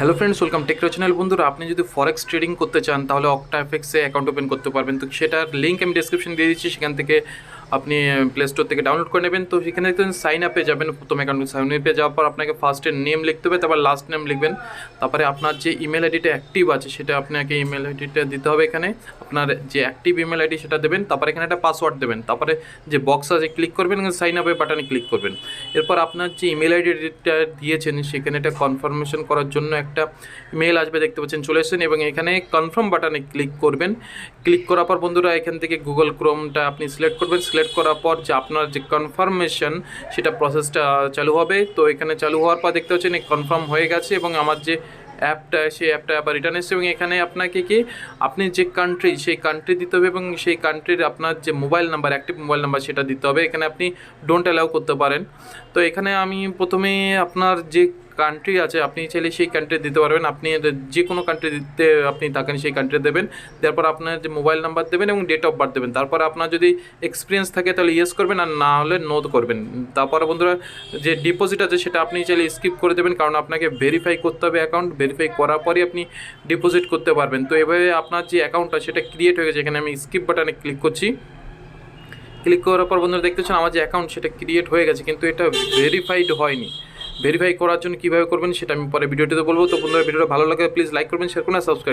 Hello friends, welcome take channel. বন্ধুরা, আপনি যদি ফরেক্স ট্রেডিং করতে চান তাহলে অক্টাফেক্সে অ্যাকাউন্ট ওপেন করতে পারবেন। তো সেটার লিঙ্ক আমি ডেসক্রিপশন দিয়ে দিচ্ছি, সেখান থেকে আপনি প্লে স্টোর থেকে ডাউনলোড করে নেবেন। তো সেখানে দেখবেন সাইন আপে যাবেন, প্রথম অ্যাকাউন্ট সাইন আপে যাওয়ার পর আপনাকে ফার্স্টের নেম লিখতে হবে, তারপর লাস্ট নেম লিখবেন, তারপরে আপনার যে ইমেল আইডিটা অ্যাক্টিভ আছে সেটা আপনাকে ইমেল আইডিটা দিতে হবে। এখানে আপনার যে অ্যাক্টিভ ইমেল আইডি সেটা দেবেন, তারপরে এখানে একটা পাসওয়ার্ড দেবেন, তারপরে যে বক্স আছে ক্লিক করবেন, সাইন আপে বাটনে ক্লিক করবেন। এরপর আপনার যে ইমেল আইডিটা দিয়েছেন সেখানে এটা কনফার্মেশন করার জন্য একটা মেল আসবে, দেখতে পাচ্ছেন চলে এসেছেন, এবং এখানে কনফার্ম বাটনে ক্লিক করবেন। ক্লিক করার পর বন্ধুরা এখান থেকে গুগল ক্রোমটা আপনি সিলেক্ট করবেন। সিলেক্ট করার পর যে আপনার যে কনফার্মেশন সেটা প্রসেসটা চালু হবে। তো এখানে চালু হওয়ার পর দেখতে পাচ্ছেন কনফার্ম হয়ে গেছে, এবং আমার যে অ্যাপটা সেই অ্যাপটা আবার রিটার্ন এসেছে, এবং এখানে আপনাকে কি আপনি যে কান্ট্রি সেই কান্ট্রি দিতে হবে, এবং সেই কান্ট্রির আপনার যে mobile number, active mobile number সেটা দিতে হবে। এখানে আপনি ডোন্ট অ্যালাউ করতে পারেন। তো এখানে আমি প্রথমে আপনার যে কান্ট্রি আছে আপনি চাইলে সেই কান্ট্রি দিতে পারবেন। আপনি যে কোনো কান্ট্রি দিতে আপনি থাকেন সেই কান্ট্রি দেবেন। তারপর আপনার যে মোবাইল নাম্বার দেবেন এবং ডেট অফ বার্থ দেবেন। তারপর আপনার যদি এক্সপিরিয়েন্স থাকে তাহলে ইয়েস করবেন, আর না হলে নো করবেন। তারপরে বন্ধুরা যে ডিপোজিট আছে সেটা আপনি চাইলে স্কিপ করে দেবেন, কারণ আপনাকে ভেরিফাই করতে হবে অ্যাকাউন্ট। ভেরিফাই করার পরই আপনি ডিপোজিট করতে পারবেন। তো এভাবে আপনার যে অ্যাকাউন্টটা সেটা ক্রিয়েট হয়ে গেছে। এখানে আমি স্কিপ বাটনে ক্লিক করছি। ক্লিক করার পর বন্ধুরা দেখতেছেন আমার যে অ্যাকাউন্ট সেটা ক্রিয়েট হয়ে গেছে, কিন্তু এটা ভেরিফাইড হয়নি। ভেরিফাই করার জন্য কীভাবে করবেন সেটা আমি পরে ভিডিওটিতে বলবো। তো বন্ধুরা, ভিডিওটা ভালো লাগে প্লিজ লাইক করবেন, শেয়ার করুন আর সাবস্ক্রাইব।